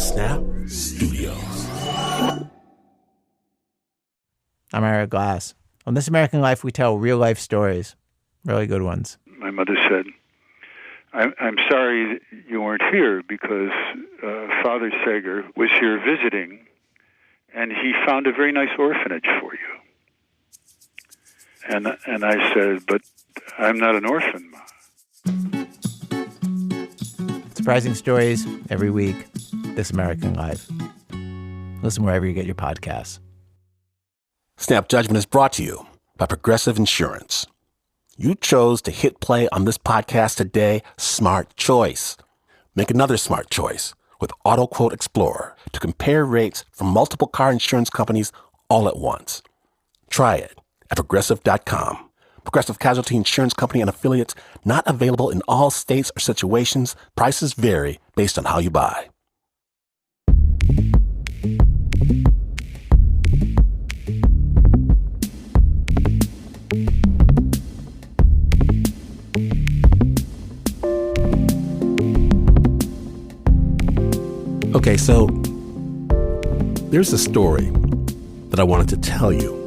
Snap Studios. I'm Ira Glass. On This American Life, we tell real-life stories, really good ones. My mother said, I'm sorry you weren't here because Father Sager was here visiting, and he found a very nice orphanage for you. And I said, but I'm not an orphan, Ma. Surprising stories every week. This American Life. Listen wherever you get your podcasts. Snap Judgment is brought to you by Progressive Insurance. You chose to hit play on this podcast today. Smart choice. Make another smart choice with Auto Quote Explorer to compare rates from multiple car insurance companies all at once. Try it at Progressive.com. Progressive Casualty Insurance Company and affiliates, not available in all states or situations. Prices vary based on how you buy. Okay, so there's a story that I wanted to tell you.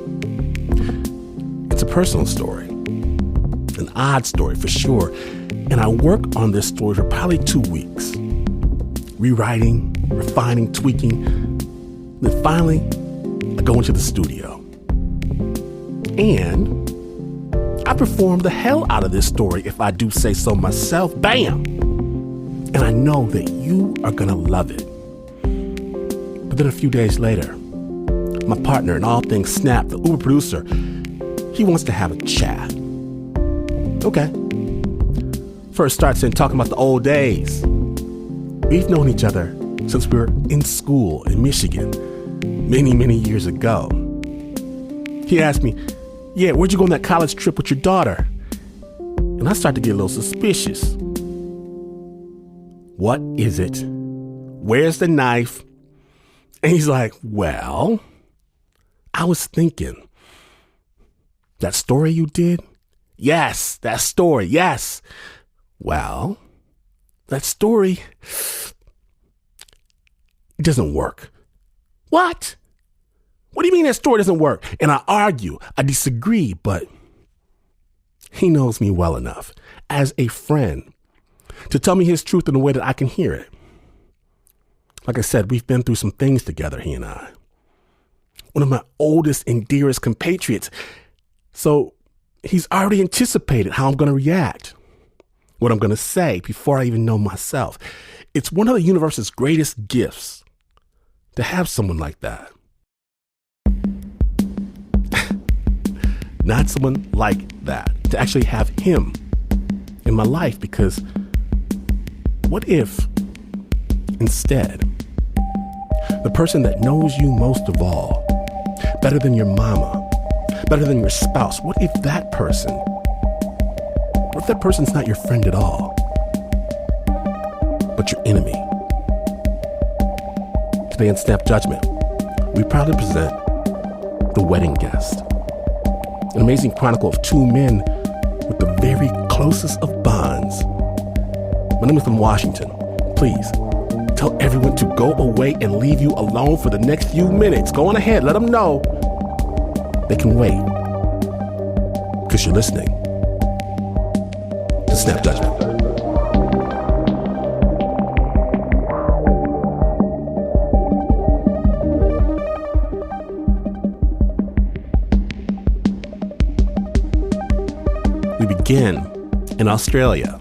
It's a personal story, an odd story for sure. And I worked on this story for probably 2 weeks, rewriting, refining, tweaking. Then finally, I go into the studio. And I performed the hell out of this story, if I do say so myself. Bam! And I know that you are going to love it. But then a few days later, my partner in all things Snap, the Uber producer, he wants to have a chat. Okay. First starts in talking about the old days. We've known each other since we were in school in Michigan many, many years ago. He asked me, yeah, where'd you go on that college trip with your daughter? And I started to get a little suspicious. What is it? Where's the knife? And he's like, well, I was thinking, that story you did? Yes, that story, yes. Well, that story, it doesn't work. What? What do you mean that story doesn't work? And I argue, I disagree, but he knows me well enough as a friend to tell me his truth in a way that I can hear it. Like I said, we've been through some things together, he and I. One of my oldest and dearest compatriots. So he's already anticipated how I'm going to react, what I'm going to say before I even know myself. It's one of the universe's greatest gifts to have someone like that. Not someone like that, to actually have him in my life, because what if instead the person that knows you most of all, better than your mama, better than your spouse, what if that person's not your friend at all, but your enemy? Today in Snap Judgment, we proudly present The Wedding Guest, an amazing chronicle of two men with the very closest of bonds. My name is from Washington. Please tell everyone to go away and leave you alone for the next few minutes. Go on ahead, let them know they can wait, because you're listening to Snap Judgment. We begin in Australia,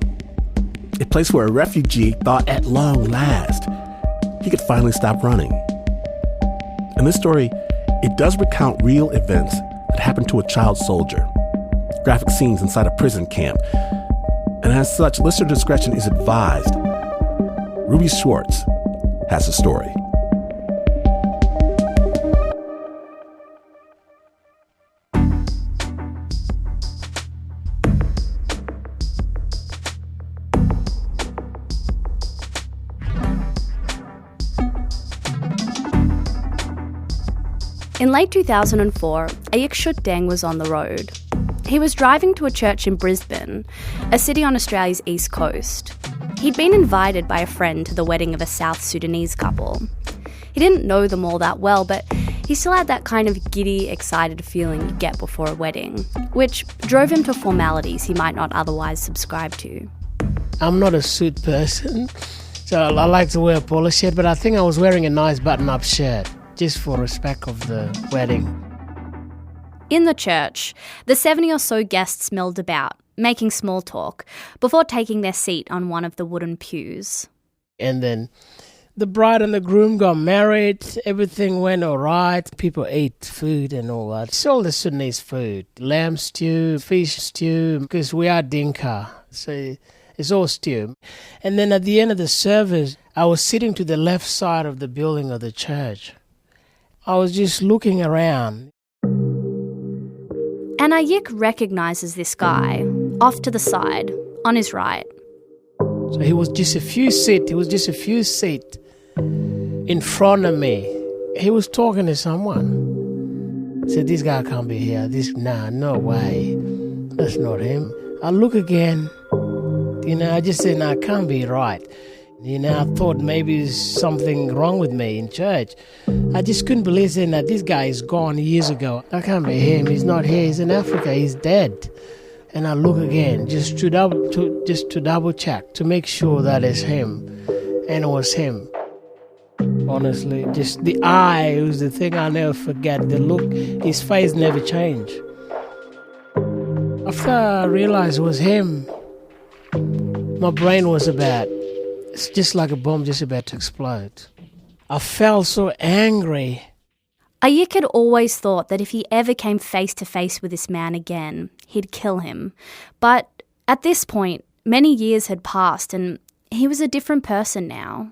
a place where a refugee thought at long last he could finally stop running. In this story, it does recount real events that happened to a child soldier, graphic scenes inside a prison camp, and as such, listener discretion is advised. Ruby Schwartz has the story. In late 2004, Ayik Shutdang was on the road. He was driving to a church in Brisbane, a city on Australia's east coast. He'd been invited by a friend to the wedding of a South Sudanese couple. He didn't know them all that well, but he still had that kind of giddy, excited feeling you get before a wedding, which drove him to formalities he might not otherwise subscribe to. I'm not a suit person, so I like to wear a polo shirt, but I think I was wearing a nice button-up shirt, just for respect of the wedding. In the church, the 70 or so guests milled about, making small talk, before taking their seat on one of the wooden pews. And then the bride and the groom got married, everything went all right, people ate food and all that. It's all the Sudanese food, lamb stew, fish stew, because we are Dinka, so it's all stew. And then at the end of the service, I was sitting to the left side of the building of the church. I was just looking around. And Ayik recognises this guy, off to the side, on his right. So he was just a few seats in front of me. He was talking to someone. I said, this guy can't be here. No way. That's not him. I look again. I just said, it can't be right. I thought maybe there's something wrong with me in church. I just couldn't believe that this guy is gone years ago. That can't be him. He's not here. He's in Africa. He's dead. And I look again, just to double check, to make sure that it's him. And it was him. Honestly, just the eye was the thing I'll never forget. The look, his face never changed. After I realized it was him, my brain was it's just like a bomb just about to explode. I felt so angry. Ayik had always thought that if he ever came face to face with this man again, he'd kill him. But at this point, many years had passed and he was a different person now.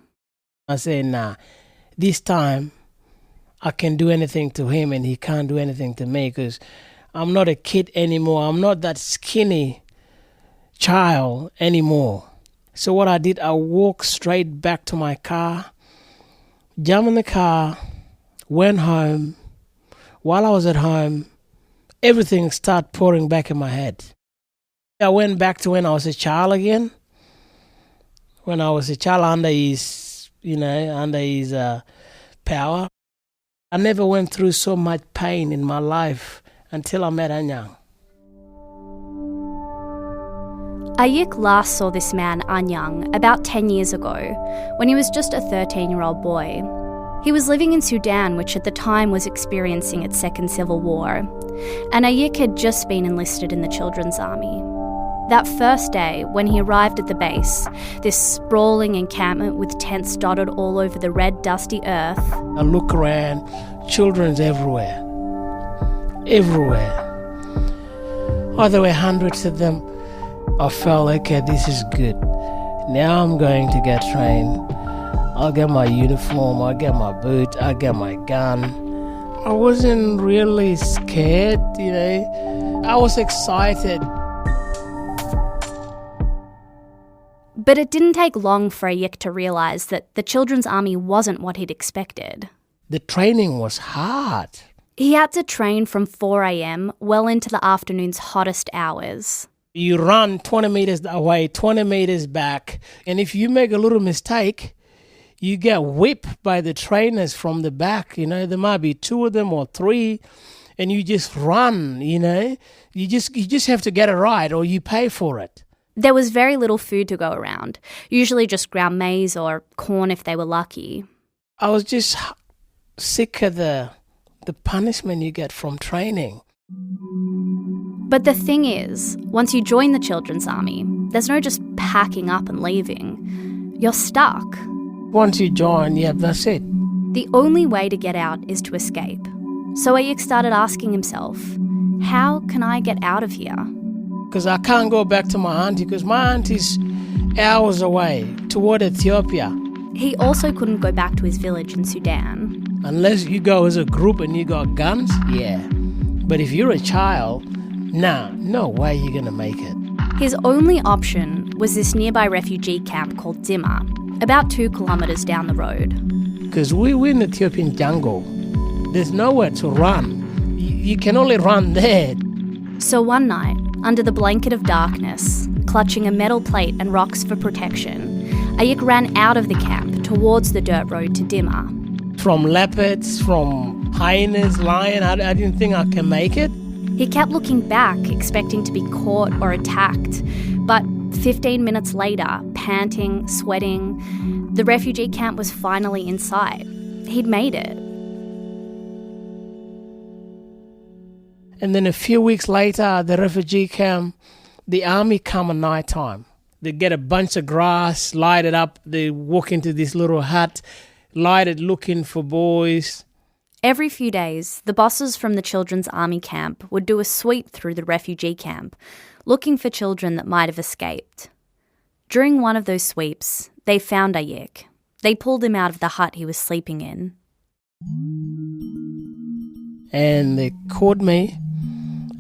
I said, this time I can do anything to him and he can't do anything to me because I'm not a kid anymore. I'm not that skinny child anymore. So what I did, I walked straight back to my car, jumped in the car, went home. While I was at home, everything started pouring back in my head. I went back to when I was a child again. When I was a child under his power. I never went through so much pain in my life until I met Anyang. Ayik last saw this man, Anyang, about 10 years ago, when he was just a 13-year-old boy. He was living in Sudan, which at the time was experiencing its second civil war, and Ayik had just been enlisted in the Children's Army. That first day, when he arrived at the base, this sprawling encampment with tents dotted all over the red, dusty earth. I look around, children's everywhere. Everywhere. Oh, there were hundreds of them. I felt, okay, this is good. Now I'm going to get trained. I'll get my uniform, I'll get my boot, I'll get my gun. I wasn't really scared, I was excited. But it didn't take long for Ayik to realise that the Children's Army wasn't what he'd expected. The training was hard. He had to train from 4 a.m. well into the afternoon's hottest hours. You run 20 meters away, 20 meters back, and if you make a little mistake, you get whipped by the trainers from the back. There might be 2 of them or 3, and you just run. You just have to get it right, or you pay for it. There was very little food to go around, usually just ground maize or corn if they were lucky. I was just sick of the punishment you get from training. But the thing is, once you join the Children's Army, there's no just packing up and leaving. You're stuck. Once you join, that's it. The only way to get out is to escape. So Ayik started asking himself, how can I get out of here? Because I can't go back to my auntie, because my auntie's hours away toward Ethiopia. He also couldn't go back to his village in Sudan. Unless you go as a group and you got guns, yeah. But if you're a child, no way you're going to make it. His only option was this nearby refugee camp called Dima, about 2 kilometres down the road. Because we're in the Ethiopian jungle. There's nowhere to run. You can only run there. So one night, under the blanket of darkness, clutching a metal plate and rocks for protection, Ayik ran out of the camp towards the dirt road to Dimmer. From leopards, from hyenas, lion, I didn't think I can make it. He kept looking back, expecting to be caught or attacked. But 15 minutes later, panting, sweating, the refugee camp was finally in sight. He'd made it. And then a few weeks later, at the refugee camp, the army come at night time. They get a bunch of grass, light it up, they walk into this little hut, light it looking for boys. Every few days, the bosses from the children's army camp would do a sweep through the refugee camp, looking for children that might have escaped. During one of those sweeps, they found Ayik. They pulled him out of the hut he was sleeping in. And they caught me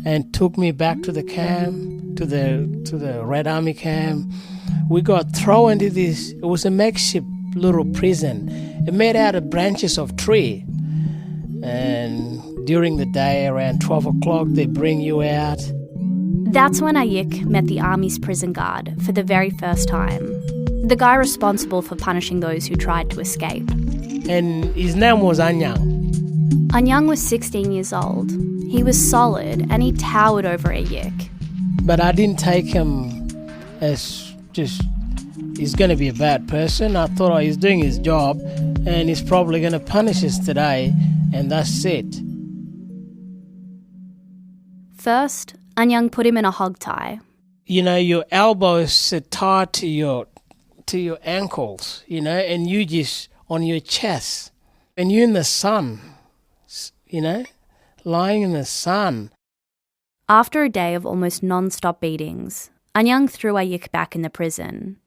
and took me back to the camp, to the Red Army camp. We got thrown into this, it was a makeshift little prison. It made out of branches of tree. And during the day, around 12 o'clock, they bring you out. That's when Ayik met the army's prison guard for the very first time. The guy responsible for punishing those who tried to escape. And his name was Anyang. Anyang was 16 years old. He was solid and he towered over Ayik. But I didn't take him as just, he's going to be a bad person. I thought, he's doing his job and he's probably going to punish us today, and that's it. First, Anyang put him in a hog tie. You know, your elbows are tied to your ankles, you know, and you just on your chest. And you're in the sun, you know, lying in the sun. After a day of almost non-stop beatings, Anyang threw Ayik back in the prison.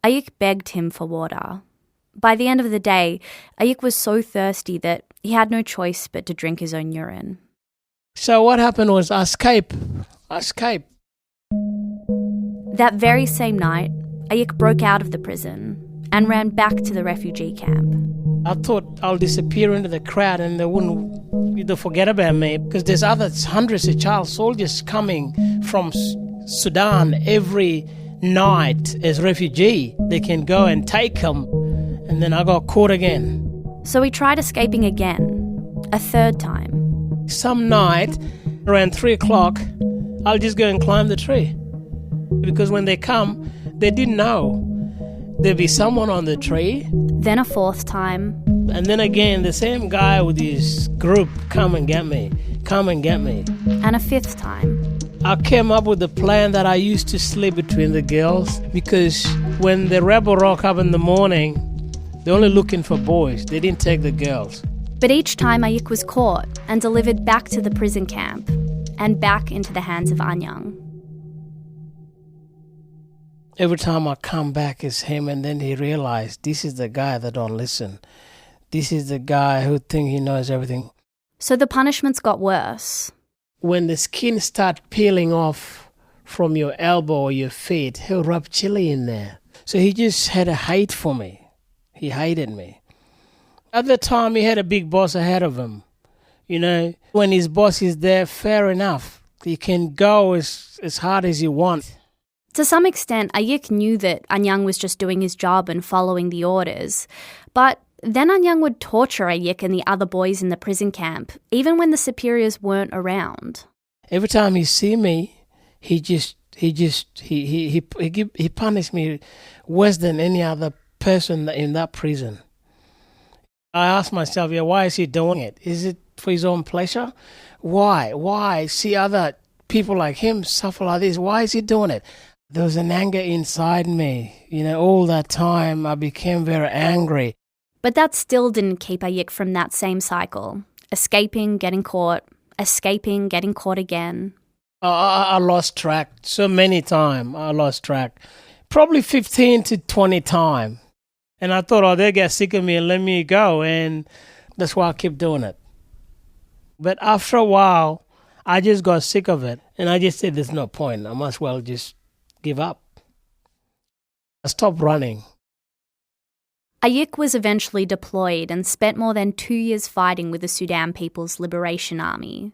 Ayik begged him for water. By the end of the day, Ayik was so thirsty that he had no choice but to drink his own urine. So what happened was I escaped. That very same night, Ayik broke out of the prison and ran back to the refugee camp. I thought I'll disappear into the crowd and they'll forget about me, because there's other hundreds of child soldiers coming from Sudan every night as refugee. They can go and take them. And then I got caught again. So he tried escaping again, a third time. Some night, around 3 o'clock, I'll just go and climb the tree. Because when they come, they didn't know there'd be someone on the tree. Then a fourth time. And then again, the same guy with his group, come and get me. And a fifth time. I came up with a plan that I used to sleep between the girls, because when the rebel rock up in the morning, they're only looking for boys. They didn't take the girls. But each time Ayik was caught and delivered back to the prison camp and back into the hands of Anyang. Every time I come back, it's him, and then he realized this is the guy that don't listen. This is the guy who thinks he knows everything. So the punishments got worse. When the skin starts peeling off from your elbow or your feet, he'll rub chili in there. So he just had a hate for me. He hated me. At the time, he had a big boss ahead of him. You know, when his boss is there, fair enough. You can go as hard as you want. To some extent, Ayik knew that Anyang was just doing his job and following the orders. But then Anyang would torture Ayik and the other boys in the prison camp, even when the superiors weren't around. Every time he see me, he punished me worse than any other person in that prison. I asked myself, why is he doing it? Is it for his own pleasure? Why see other people like him suffer like this? Why is he doing it? There was an anger inside me. You know, all that time I became very angry. But that still didn't keep Ayik from that same cycle. Escaping, getting caught. Escaping, getting caught again. I lost track so many times. I lost track. Probably 15 to 20 times. And I thought, they'll get sick of me and let me go. And that's why I kept doing it. But after a while, I just got sick of it. And I just said, there's no point. I must well just give up. I stopped running. Ayik was eventually deployed and spent more than 2 years fighting with the Sudan People's Liberation Army.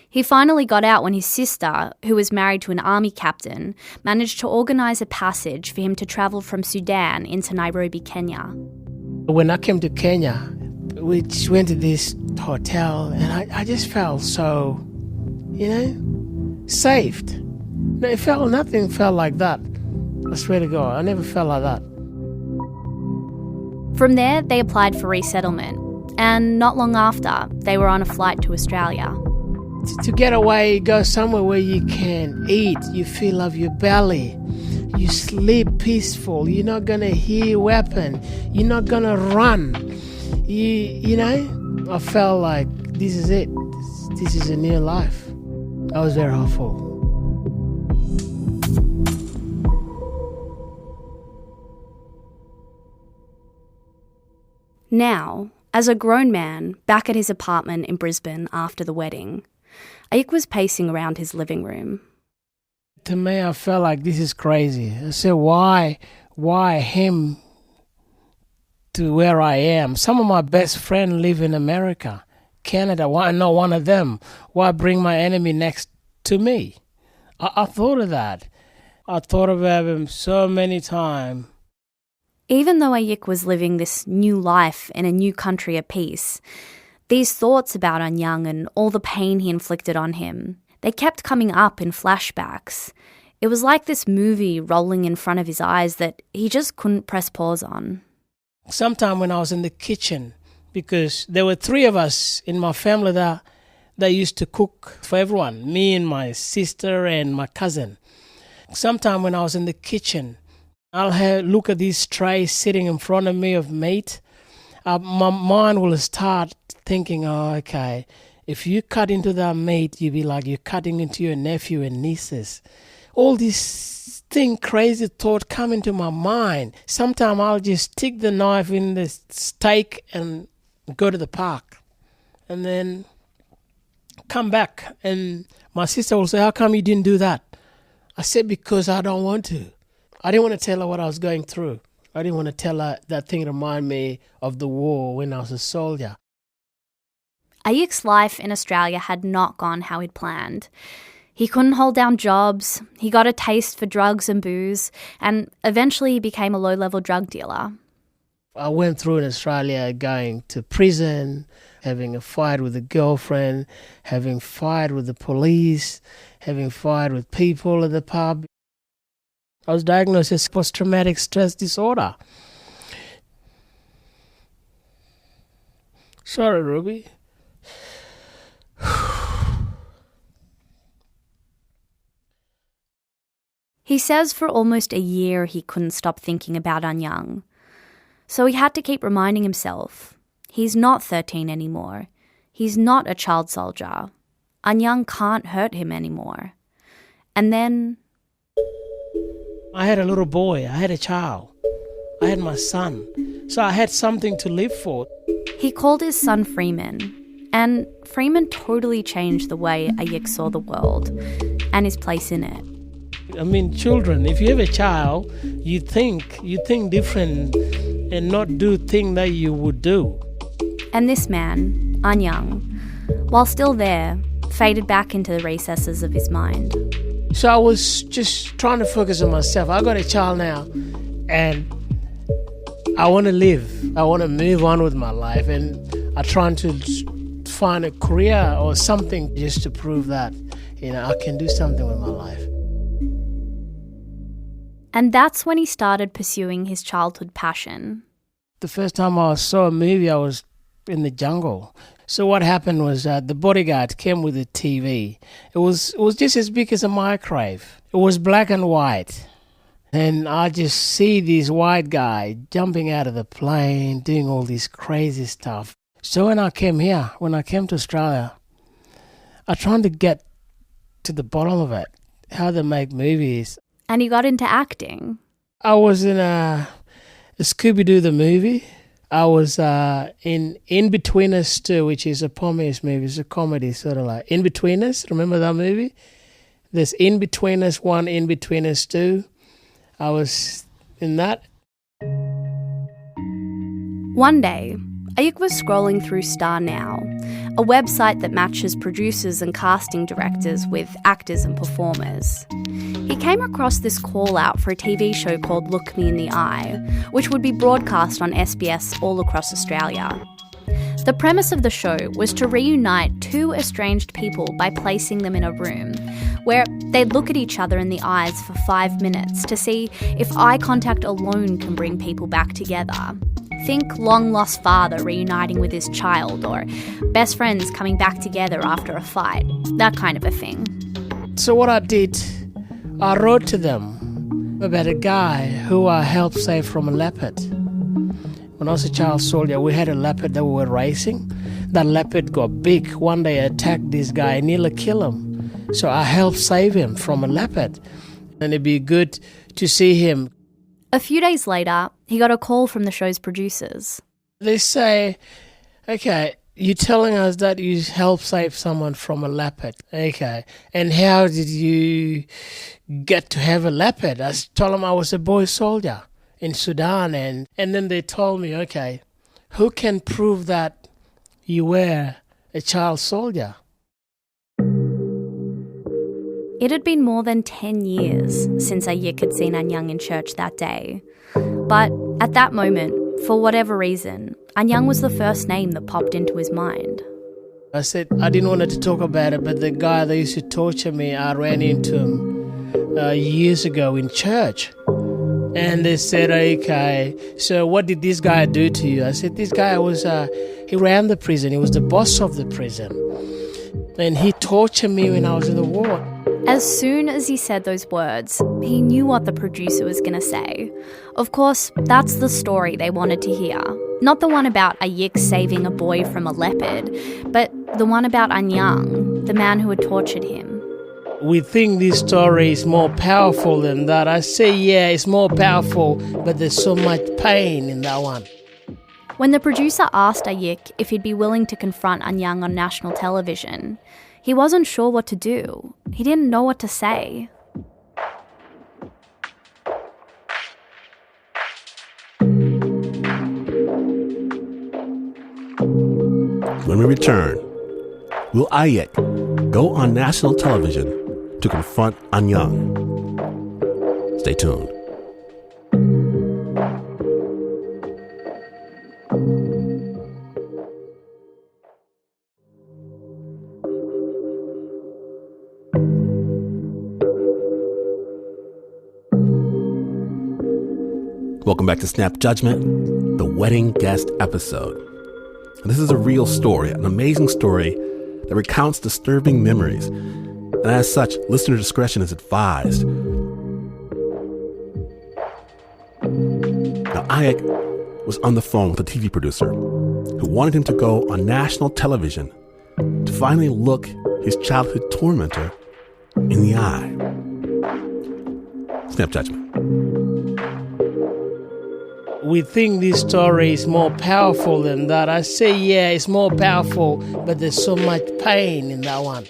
He finally got out when his sister, who was married to an army captain, managed to organise a passage for him to travel from Sudan into Nairobi, Kenya. When I came to Kenya, we went to this hotel and I just felt so, saved. Nothing felt like that. I swear to God, I never felt like that. From there, they applied for resettlement, and not long after, they were on a flight to Australia. To get away, go somewhere where you can eat, you fill up your belly, you sleep peaceful, you're not going to hear weapon, you're not going to run. I felt like this is it. This is a new life. I was very hopeful. Now, as a grown man, back at his apartment in Brisbane after the wedding, Ayik was pacing around his living room. To me, I felt like this is crazy. I said, why him to where I am? Some of my best friends live in America, Canada. Why not one of them? Why bring my enemy next to me? I thought of that. I thought about him so many times. Even though Ayik was living this new life in a new country at peace, these thoughts about Anyang and all the pain he inflicted on him, they kept coming up in flashbacks. It was like this movie rolling in front of his eyes that he just couldn't press pause on. Sometime when I was in the kitchen, because there were 3 of us in my family that used to cook for everyone, me and my sister and my cousin. Sometime when I was in the kitchen, I'll look at this tray sitting in front of me of meat. My mind will start thinking, oh, okay, if you cut into that meat, you'll be like you're cutting into your nephew and nieces. All this crazy thought come into my mind. Sometimes I'll just stick the knife in the steak and go to the park. And then come back. And my sister will say, how come you didn't do that? I said, because I don't want to. I didn't want to tell her what I was going through. I didn't want to tell her that thing remind me of the war when I was a soldier. Ayik's life in Australia had not gone how he'd planned. He couldn't hold down jobs, he got a taste for drugs and booze, and eventually he became a low-level drug dealer. I went through in Australia going to prison, having a fight with a girlfriend, having a fight with the police, having a fight with people at the pub. I was diagnosed with post-traumatic stress disorder. Sorry, Ruby. He says for almost a year he couldn't stop thinking about Anyang. So he had to keep reminding himself, he's not 13 anymore. He's not a child soldier. Anyang can't hurt him anymore. And then I had a little boy, I had a child, I had my son, so I had something to live for. He called his son Freeman, and Freeman totally changed the way Ayik saw the world and his place in it. I mean, children, if you have a child, you think different and not do things that you would do. And this man, Anyang, while still there, faded back into the recesses of his mind. So I was just trying to focus on myself. I got a child now and I want to live. I want to move on with my life, and I'm trying to find a career or something just to prove that, I can do something with my life. And that's when he started pursuing his childhood passion. The first time I saw a movie, I was in the jungle. So what happened was the bodyguard came with a TV. It was just as big as a microwave. It was black and white. And I just see this white guy jumping out of the plane, doing all this crazy stuff. So when I came to Australia, I tried to get to the bottom of it, how they make movies. And you got into acting. I was in a Scooby-Doo the movie. I was in In-Betweeners 2, which is a Pomish movie. It's a comedy, sort of like In-Betweeners. Remember that movie? There's In-Betweeners 1, In-Betweeners 2. I was in that. One day, Ayik was scrolling through Star Now, a a website that matches producers and casting directors with actors and performers. He came across this call out for a TV show called Look Me in the Eye, which would be broadcast on SBS all across Australia. The premise of the show was to reunite two estranged people by placing them in a room where they'd look at each other in the eyes for 5 minutes to see if eye contact alone can bring people back together. Think long-lost father reuniting with his child, or best friends coming back together after a fight, that kind of a thing. So what I did, I wrote to them about a guy who I helped save from a leopard. When I was a child soldier, we had a leopard that we were racing. That leopard got big. One day attacked this guy and nearly killed him. So I helped save him from a leopard. And it'd be good to see him. A few days later, he got a call from the show's producers. They say, okay, you're telling us that you helped save someone from a leopard. Okay, and how did you get to have a leopard? I told them I was a boy soldier in Sudan. And then they told me, okay, who can prove that you were a child soldier? It had been more than 10 years since Ayik had seen Anyang in church that day. But at that moment, for whatever reason, Anyang was the first name that popped into his mind. I said, I didn't want to talk about it, but the guy that used to torture me, I ran into him years ago in church. And they said, okay, so what did this guy do to you? I said, this guy he ran the prison. He was the boss of the prison. And he tortured me when I was in the war. As soon as he said those words, he knew what the producer was going to say. Of course, that's the story they wanted to hear. Not the one about Ayik saving a boy from a leopard, but the one about Anyang, the man who had tortured him. We think this story is more powerful than that. I say, yeah, it's more powerful, but there's so much pain in that one. When the producer asked Ayik if he'd be willing to confront Anyang on national television, he wasn't sure what to do. He didn't know what to say. When we return, will Ayik go on national television to confront Anyang? Stay tuned. Welcome back to Snap Judgment, the wedding guest episode. This is a real story, an amazing story that recounts disturbing memories. And as such, listener discretion is advised. Now, Ayik was on the phone with a TV producer who wanted him to go on national television to finally look his childhood tormentor in the eye. Snap Judgment. We think this story is more powerful than that. I say, yeah, it's more powerful, but there's so much pain in that one.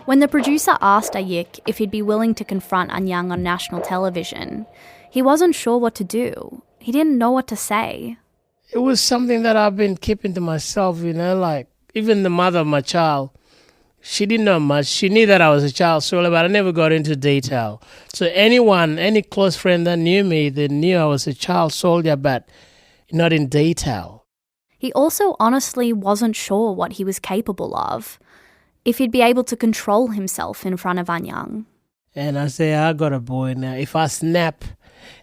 When the producer asked Ayik if he'd be willing to confront Anyang on national television, he wasn't sure what to do. He didn't know what to say. It was something that I've been keeping to myself, like even the mother of my child, she didn't know much. She knew that I was a child soldier, but I never got into detail. So any close friend that knew me, they knew I was a child soldier, but not in detail. He also honestly wasn't sure what he was capable of, if he'd be able to control himself in front of Anyang. And I say, I got a boy now. If I snap,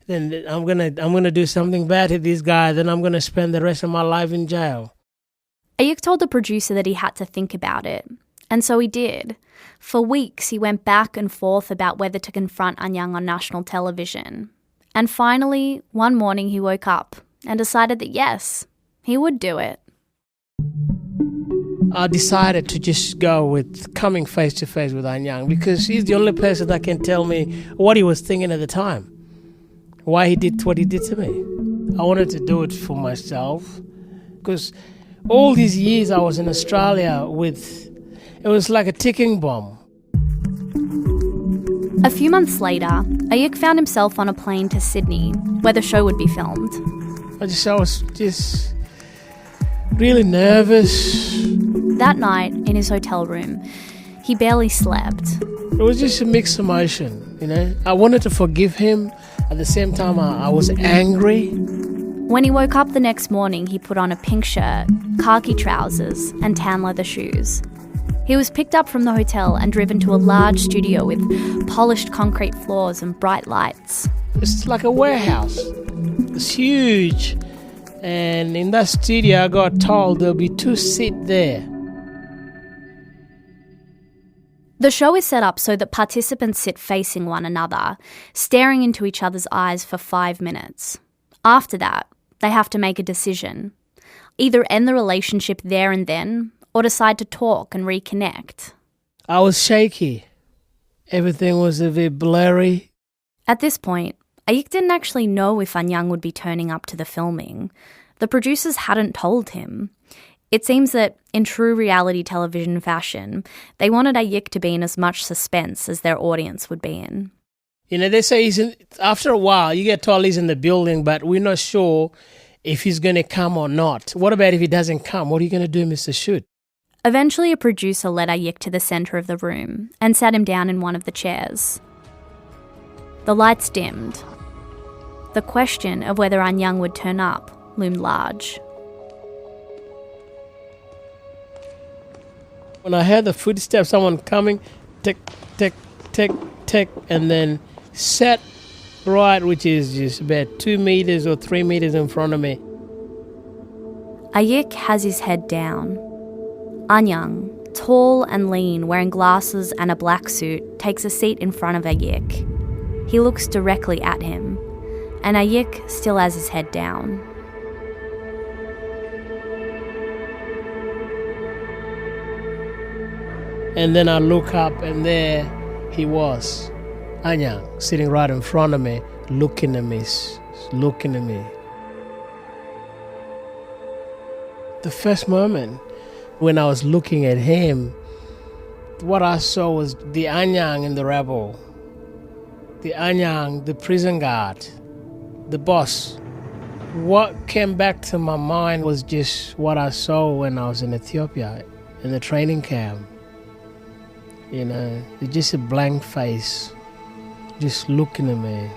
then I'm gonna do something bad to this guy. Then I'm gonna spend the rest of my life in jail. Ayik told the producer that he had to think about it. And so he did. For weeks, he went back and forth about whether to confront Anyang on national television. And finally, one morning he woke up and decided that yes, he would do it. I decided to just go with coming face to face with Anyang because he's the only person that can tell me what he was thinking at the time, why he did what he did to me. I wanted to do it for myself because all these years I was in Australia it was like a ticking bomb. A few months later, Ayik found himself on a plane to Sydney, where the show would be filmed. I was just really nervous. That night, in his hotel room, he barely slept. It was just a mixed emotion, I wanted to forgive him. At the same time, I was angry. When he woke up the next morning, he put on a pink shirt, khaki trousers, and tan leather shoes. He was picked up from the hotel and driven to a large studio with polished concrete floors and bright lights. It's like a warehouse. It's huge. And in that studio, I got told there'll be 2 seats there. The show is set up so that participants sit facing one another, staring into each other's eyes for 5 minutes. After that, they have to make a decision. Either end the relationship there and then, or decide to talk and reconnect. I was shaky. Everything was a bit blurry. At this point, Ayik didn't actually know if Anyang would be turning up to the filming. The producers hadn't told him. It seems that, in true reality television fashion, they wanted Ayik to be in as much suspense as their audience would be in. They say after a while, you get told he's in the building, but we're not sure if he's going to come or not. What about if he doesn't come? What are you going to do, Mr. Shoot? Eventually, a producer led Ayik to the centre of the room and sat him down in one of the chairs. The lights dimmed. The question of whether Anyang would turn up loomed large. When I heard the footsteps, someone coming, tick, tick, tick, tick, and then sat right, which is just about 2 meters or 3 meters in front of me. Ayik has his head down. Anyang, tall and lean, wearing glasses and a black suit, takes a seat in front of Ayik. He looks directly at him, and Ayik still has his head down. And then I look up, and there he was, Anyang, sitting right in front of me, looking at me. The first moment when I was looking at him, what I saw was the Anyang in the rebel, the Anyang, the prison guard, the boss. What came back to my mind was just what I saw when I was in Ethiopia, in the training camp. Just a blank face, just looking at me,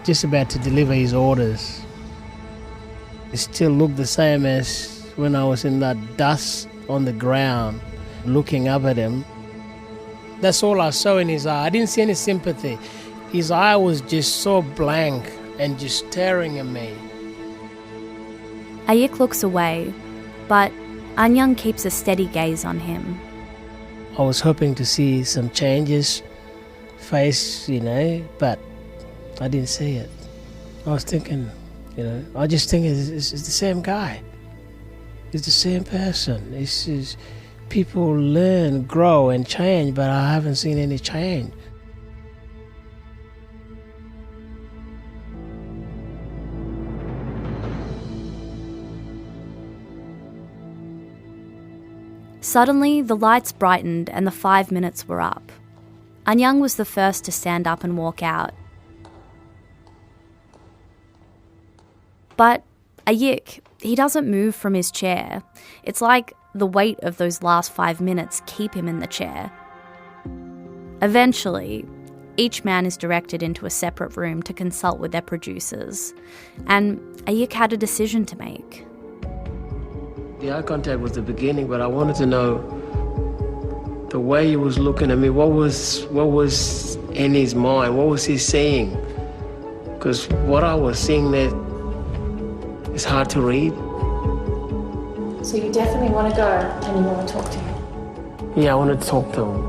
just about to deliver his orders. It still looked the same as when I was in that dust on the ground, looking up at him. That's all I saw in his eye. I didn't see any sympathy. His eye was just so blank and just staring at me. Ayik looks away, but Anyang keeps a steady gaze on him. I was hoping to see some changes, face, but I didn't see it. I was thinking, I just think it's the same guy. It's the same person. It's people learn, grow, and change, but I haven't seen any change. Suddenly, the lights brightened and the 5 minutes were up. Anyang was the first to stand up and walk out. But Ayik, he doesn't move from his chair. It's like the weight of those last 5 minutes keep him in the chair. Eventually, each man is directed into a separate room to consult with their producers, and Ayik had a decision to make. The eye contact was the beginning, but I wanted to know the way he was looking at me. What was in his mind? What was he saying? Because what I was seeing there is hard to read. So you definitely want to go and you want to talk to him? Yeah, I wanted to talk to him.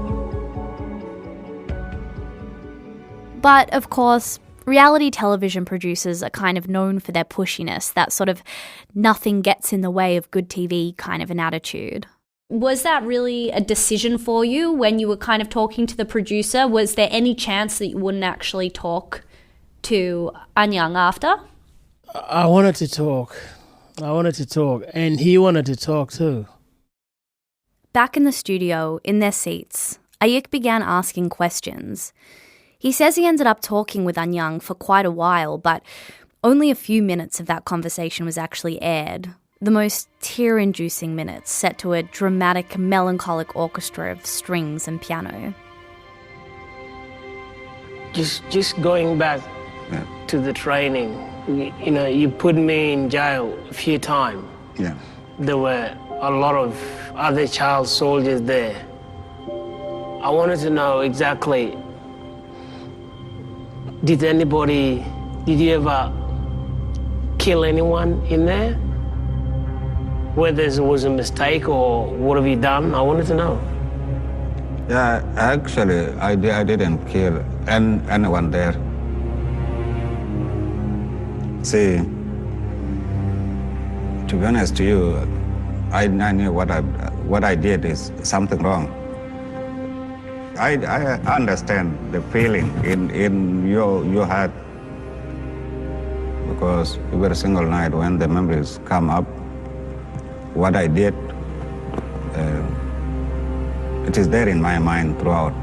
But, of course, reality television producers are kind of known for their pushiness, that sort of nothing gets in the way of good TV kind of an attitude. Was that really a decision for you when you were kind of talking to the producer? Was there any chance that you wouldn't actually talk to Anyang after? I wanted to talk, and he wanted to talk too. Back in the studio, in their seats, Ayik began asking questions. He says he ended up talking with Anyang for quite a while, but only a few minutes of that conversation was actually aired. The most tear-inducing minutes set to a dramatic, melancholic orchestra of strings and piano. Just going back to the training, you put me in jail a few times. Yeah. There were a lot of other child soldiers there. I wanted to know exactly, did you ever kill anyone in there? Whether it was a mistake or what have you done, I wanted to know. Yeah, actually, I didn't kill anyone there. See, to be honest to you, I knew what I did is something wrong. I understand the feeling in your heart, because every single night when the memories come up, what I did, it is there in my mind throughout.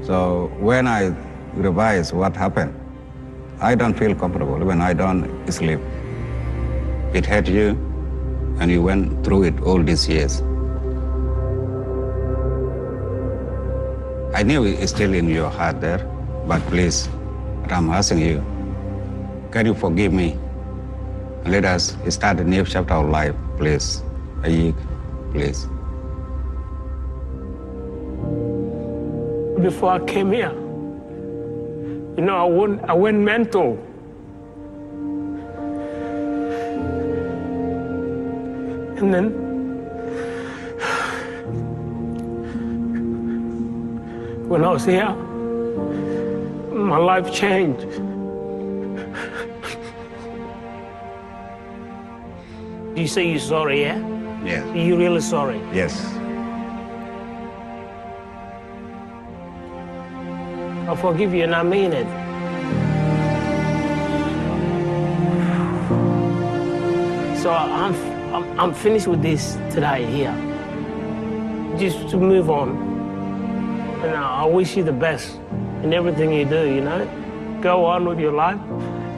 So when I revise what happened, I don't feel comfortable when I don't sleep. It hurt you, and you went through it all these years. I knew it's still in your heart there, but please, I'm asking you, can you forgive me? Let us start a new chapter of life, please. Ayik, please. Before I came here, I went mental. And then when I was here, my life changed. You say you're sorry, yeah? Yes. Are you really sorry? Yes. I forgive you and I mean it. So I'm finished with this today here. Just to move on. And I wish you the best in everything you do, Go on with your life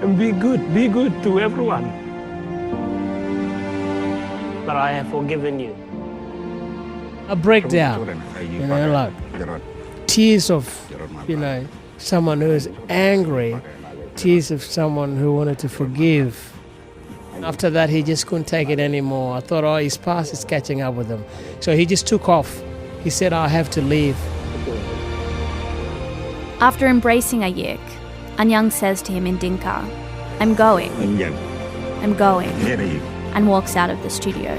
and be good to everyone. But I have forgiven you. A breakdown, like tears of, someone who is angry, tears of someone who wanted to forgive. After that, he just couldn't take it anymore. I thought, his past is catching up with him. So he just took off. He said, I have to leave. After embracing Ayik, Anyang says to him in Dinka, I'm going, and walks out of the studio.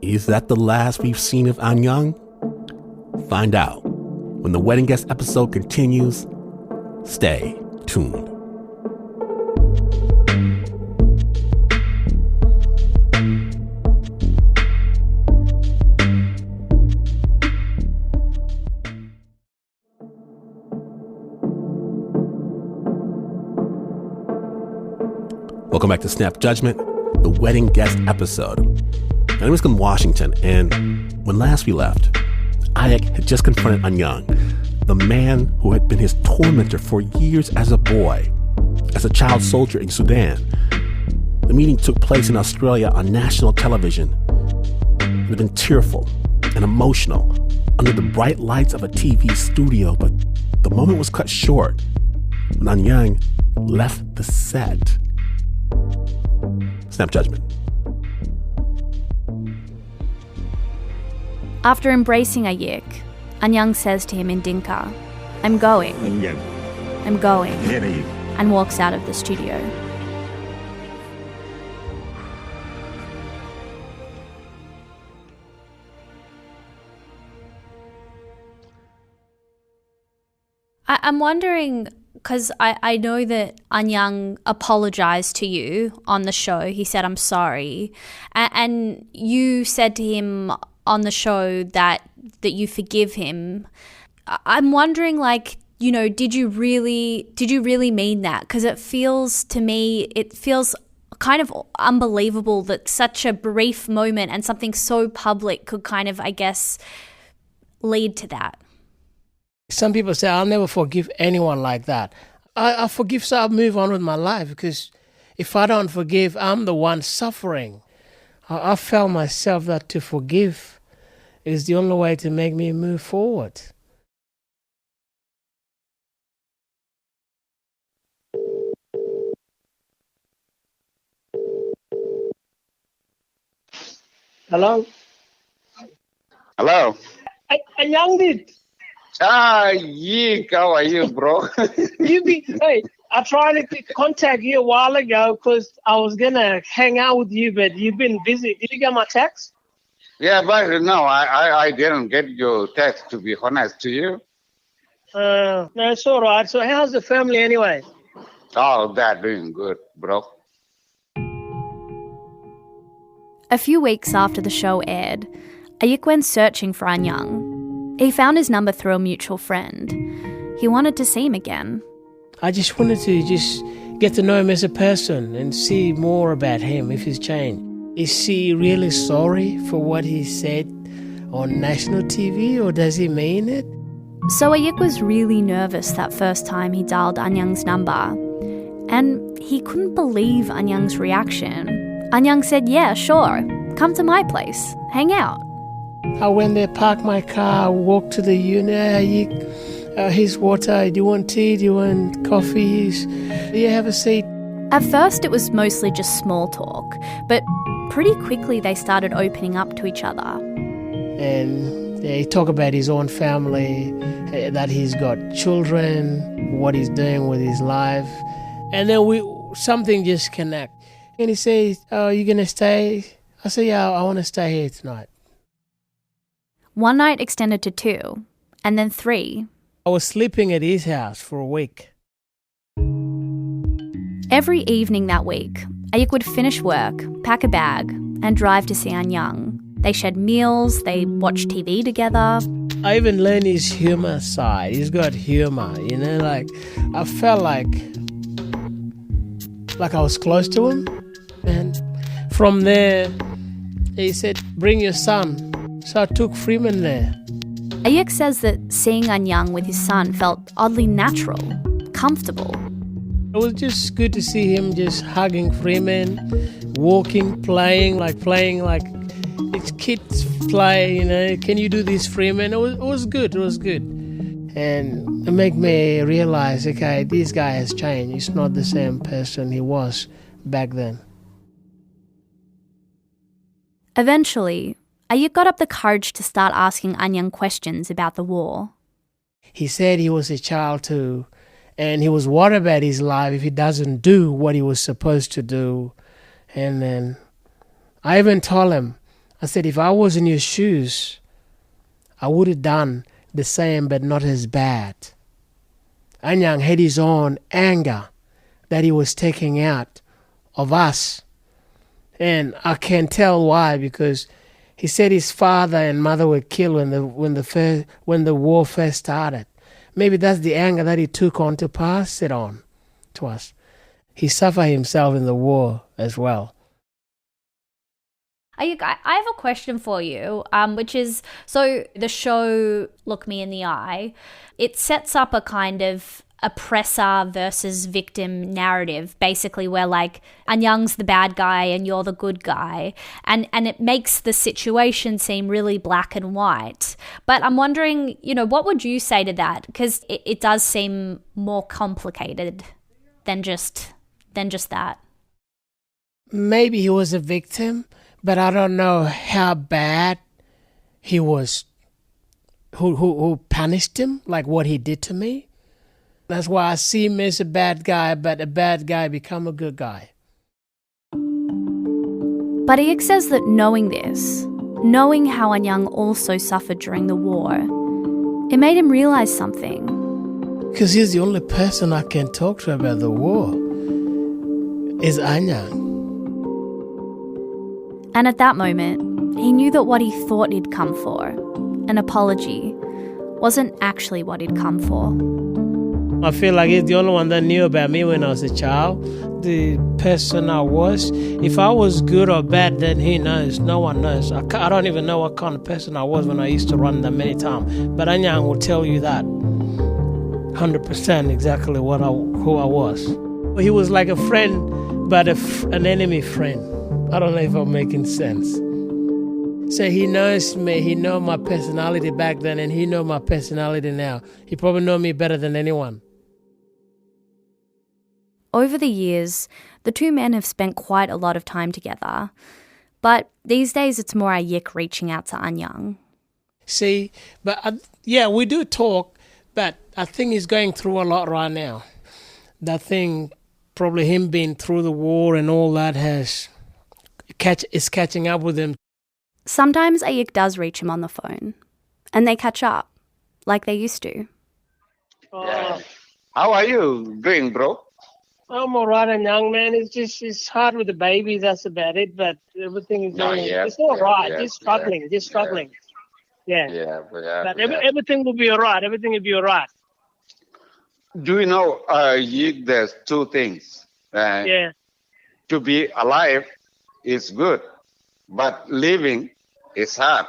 Is that the last we've seen of Anyang? Find out when the Wedding Guest episode continues. Stay tuned. Welcome back to Snap Judgment, the Wedding Guest episode. My name is Glenn Washington, and when last we left, Ayik had just confronted Anyang, the man who had been his tormentor for years as a boy, as a child soldier in Sudan. The meeting took place in Australia on national television. It had been tearful and emotional under the bright lights of a TV studio, but the moment was cut short when Anyang left the set. Snap Judgment. After embracing Ayik, Anyang says to him in Dinka, I'm going, and walks out of the studio. I'm wondering, because I know that Anyang apologized to you on the show. He said, I'm sorry. And you said to him on the show that you forgive him. I'm wondering, did you really mean that? Because it feels kind of unbelievable that such a brief moment and something so public could kind of, I guess, lead to that? Some people say, I'll never forgive anyone like that. I forgive, so I'll move on with my life, because if I don't forgive, I'm the one suffering. I felt myself that to forgive is the only way to make me move forward. Hello? Hello. A young dude. How are you, bro? Hey, I tried to contact you a while ago because I was going to hang out with you, but you've been busy. Did you get my text? Yeah, but no, I didn't get your text, to be honest to you. No, it's all right. So how's the family anyway? Oh, they're doing good, bro. A few weeks after the show aired, Ayik went searching for Anyang. He found his number through a mutual friend. He wanted to see him again. I just wanted to just get to know him as a person and see more about him, if he's changed. Is he really sorry for what he said on national TV, or does he mean it? So Ayik was really nervous that first time he dialed Anyang's number. And he couldn't believe Anyang's reaction. Anyang said, yeah, sure, come to my place, hang out. I went there, parked my car, walked to the unit. Here's water. Do you want tea? Do you want coffee? Do you have a seat? At first, it was mostly just small talk, but pretty quickly they started opening up to each other. And he talked about his own family, that he's got children, what he's doing with his life. And then something just connect. And he says, oh, you going to stay? I said, yeah, I want to stay here tonight. One night extended to 2, and then 3. I was sleeping at his house for a week. Every evening that week, Ayik would finish work, pack a bag, and drive to see Anyang. They shared meals, they watched TV together. I even learned his humour side. He's got humour, like I felt like I was close to him. And from there, he said, bring your son. So I took Freeman there. Ayik says that seeing Anyang with his son felt oddly natural, comfortable. It was just good to see him just hugging Freeman, walking, playing like it's kids play, Can you do this, Freeman? It was good, And it made me realize, okay, this guy has changed. He's not the same person he was back then. Eventually, Ayik got up the courage to start asking Anyang questions about the war. He said he was a child too, and he was worried about his life if he doesn't do what he was supposed to do. And then I even told him, I said, if I was in your shoes, I would have done the same but not as bad. Anyang had his own anger that he was taking out of us. And I can tell why, because he said his father and mother were killed when the war first started. Maybe that's the anger that he took on to pass it on to us. He suffered himself in the war as well. I have a question for you, which is, so the show Look Me in the Eye, it sets up a kind of oppressor versus victim narrative, basically, where like Anyang's the bad guy and you're the good guy, and it makes the situation seem really black and white. But I'm wondering, what would you say to that? Because it does seem more complicated than just that. Maybe he was a victim, but I don't know how bad he was. Who punished him, like what he did to me. That's why I see him as a bad guy, but a bad guy become a good guy. But Ayik says that knowing this, knowing how Anyang also suffered during the war, it made him realise something. Because he's the only person I can talk to about the war, is Anyang. And at that moment, he knew that what he thought he'd come for, an apology, wasn't actually what he'd come for. I feel like he's the only one that knew about me when I was a child, the person I was. If I was good or bad, then he knows. No one knows. I don't even know what kind of person I was when I used to run that many times. But Anyang will tell you that 100% exactly who I was. He was like a friend, but an enemy friend. I don't know if I'm making sense. So he knows me, he knows my personality back then, and he knows my personality now. He probably knows me better than anyone. Over the years, the two men have spent quite a lot of time together. But these days it's more Ayik reaching out to Anyang. See, but we do talk, but I think he's going through a lot right now. That thing, probably him being through the war and all that is catching up with him. Sometimes Ayik does reach him on the phone, and they catch up, like they used to. Yeah. How are you doing, bro? I'm all right, and young man. It's hard with the baby, that's about it, but everything is going, it's all right, just struggling. Yeah. But everything will be all right, everything will be all right. Do you know, there's two things. To be alive is good, but living is hard.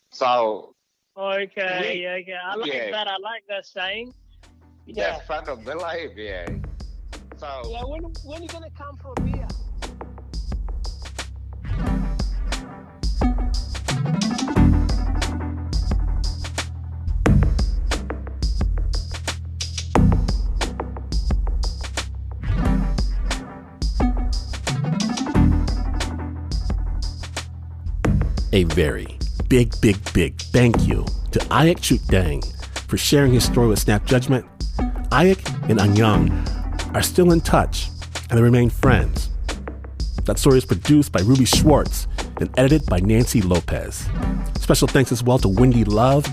So. Okay. I like that. I like that saying. Yeah. That's part of the life, So. Yeah, when are you going to come for a beer? A very big thank you to Ayik Chutdang for sharing his story with Snap Judgment. Ayik and Anyang are still in touch, and they remain friends. That story is produced by Ruby Schwartz and edited by Nancy López. Special thanks as well to Wendy Love.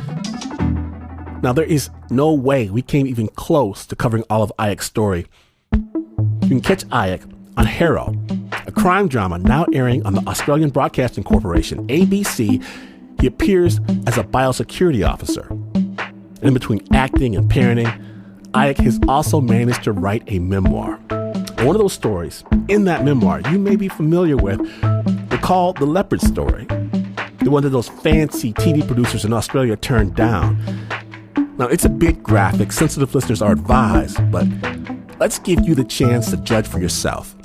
Now, there is no way we came even close to covering all of Ayik's story. You can catch Ayik on Harrow, a crime drama now airing on the Australian Broadcasting Corporation, ABC. He appears as a biosecurity officer. And in between acting and parenting, Ayik has also managed to write a memoir. One of those stories in that memoir you may be familiar with, they're called The Leopard Story, the one that those fancy TV producers in Australia turned down. Now, it's a bit graphic, sensitive listeners are advised, but let's give you the chance to judge for yourself.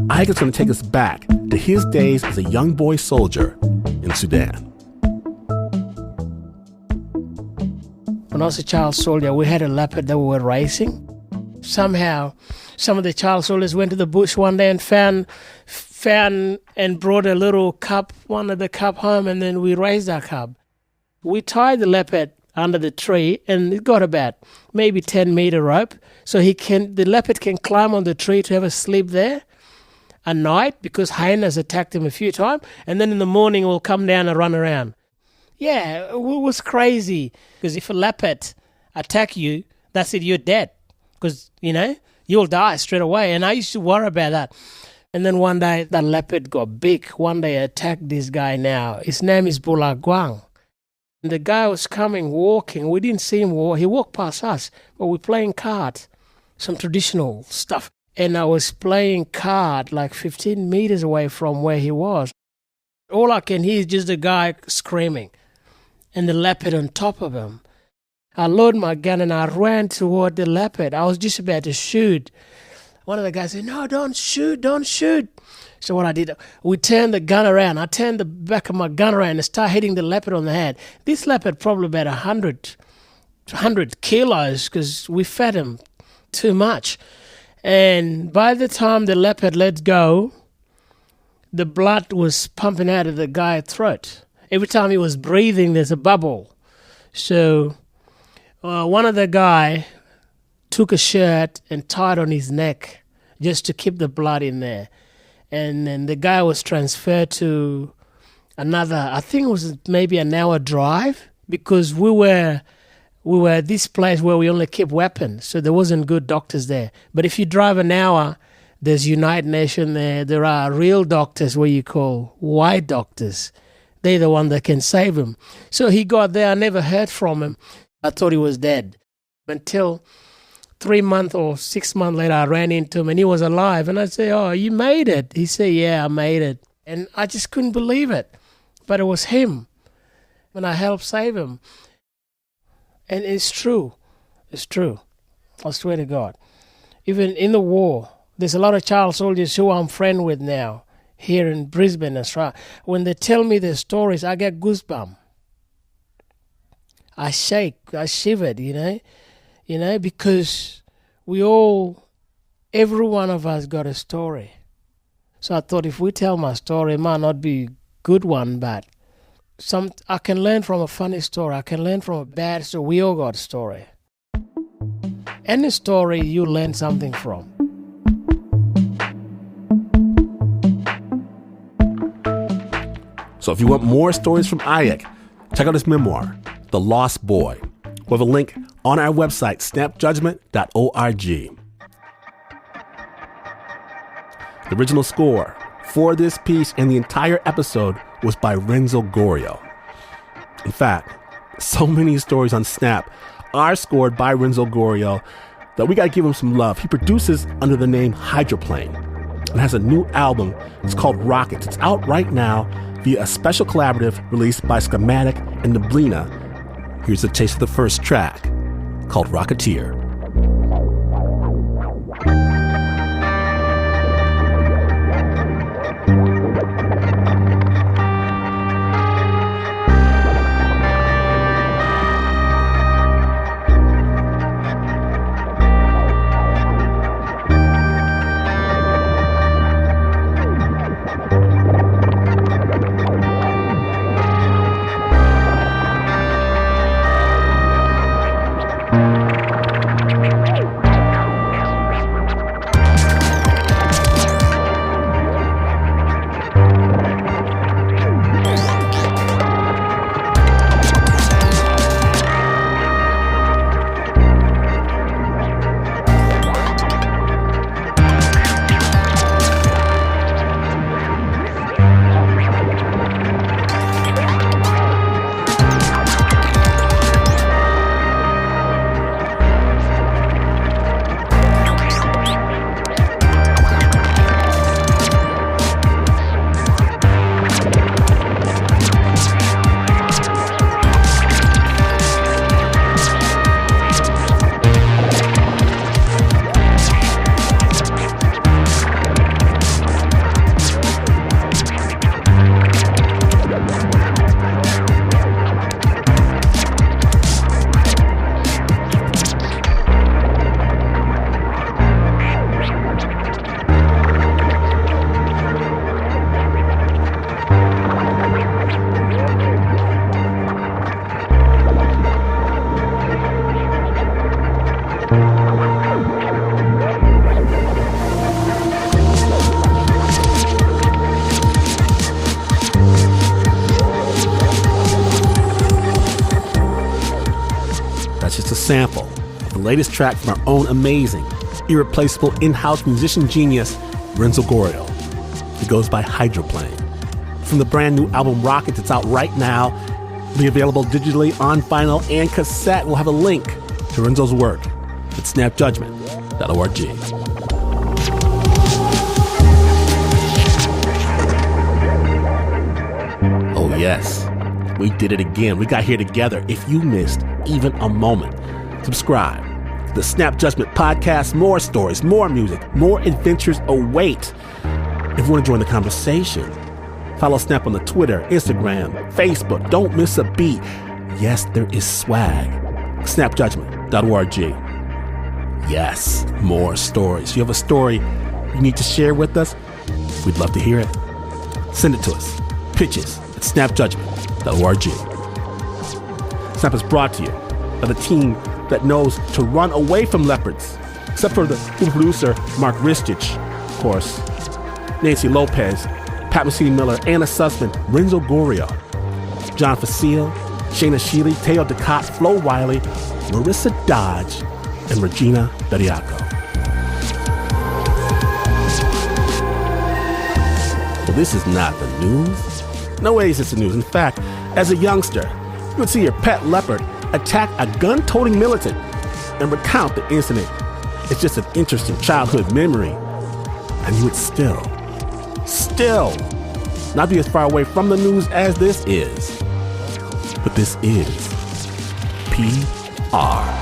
Ayik is going to take us back to his days as a young boy soldier in Sudan. When I was a child soldier, we had a leopard that we were racing. Somehow, some of the child soldiers went to the bush one day and found and brought a little cub, one of the cub home, and then we raised our cub. We tied the leopard under the tree, and it got about maybe 10-meter rope, so the leopard can climb on the tree to have a sleep there at night, because hyenas attacked him a few times, and then in the morning it will come down and run around. Yeah, it was crazy, because if a leopard attack you, that's it, you're dead, because, you'll die straight away, and I used to worry about that. And then one day, that leopard got big. One day, attacked this guy now. His name is Bulagwang. And the guy was coming, walking. We didn't see him walk. He walked past us, but we're playing cards, some traditional stuff. And I was playing card like 15 meters away from where he was. All I can hear is just the guy screaming and the leopard on top of him. I loaded my gun and I ran toward the leopard. I was just about to shoot. One of the guys said, "No, don't shoot. So what I did, we turned the gun around. I turned the back of my gun around and started hitting the leopard on the head. This leopard probably about 100 kilos, because we fed him too much. And by the time the leopard let go, the blood was pumping out of the guy's throat. Every time he was breathing, there's a bubble. So one of the guy took a shirt and tied on his neck just to keep the blood in there. And then the guy was transferred to another, I think it was maybe an hour drive, because we were at this place where we only keep weapons, so there wasn't good doctors there. But if you drive an hour, there's United Nations there. There are real doctors, what you call white doctors. They're the one that can save him. So he got there. I never heard from him. I thought he was dead until 3 months or 6 months later, I ran into him and he was alive. And I said, "Oh, you made it." He said, "Yeah, I made it." And I just couldn't believe it. But it was him. And I helped save him. And it's true. It's true. I swear to God. Even in the war, there's a lot of child soldiers who I'm friend with now here in Brisbane, Australia. When they tell me their stories, I get goosebumps. I shake, I shivered, because every one of us got a story. So I thought if we tell my story, it might not be a good one, but I can learn from a funny story. I can learn from a bad story. We all got a story. Any story you learn something from. So if you want more stories from Aiyek, check out his memoir, The Lost Boy. We'll have a link on our website, snapjudgment.org. The original score for this piece and the entire episode was by Renzo Gorrio. In fact, so many stories on Snap are scored by Renzo Gorrio that we gotta give him some love. He produces under the name Hydroplane and has a new album. It's called Rockets. It's out right now via a special collaborative released by Schematic and Neblina. Here's a taste of the first track called Rocketeer. Sample of the latest track from our own amazing, irreplaceable in-house musician genius, Renzo Gorrio. It goes by Hydroplane. From the brand new album Rockets, it's out right now. It'll be available digitally on vinyl and cassette. We'll have a link to Renzo's work at snapjudgment.org. Oh yes, we did it again. We got here together. If you missed even a moment, subscribe to the Snap Judgment Podcast. More stories, more music, more adventures await. If you want to join the conversation, follow Snap on the Twitter, Instagram, Facebook. Don't miss a beat. Yes, there is swag. Snapjudgment.org. Yes, more stories. You have a story you need to share with us? We'd love to hear it. Send it to us. Pitches at snapjudgment.org. Snap is brought to you by the team that knows to run away from leopards, except for the producer, Mark Ristich, of course, Nancy López, Pat Mesiti-Miller, Anna Sussman, Renzo Gorrio, John Facile, Shayna Sheely, Teo Ducot, Flo Wiley, Marissa Dodge, and Regina Bediaco. Well, this is not the news. No way is this the news. In fact, as a youngster, you would see your pet leopard attack a gun-toting militant and recount the incident It's just an interesting childhood memory. And you would still not be as far away from the news as this is. But this is PR.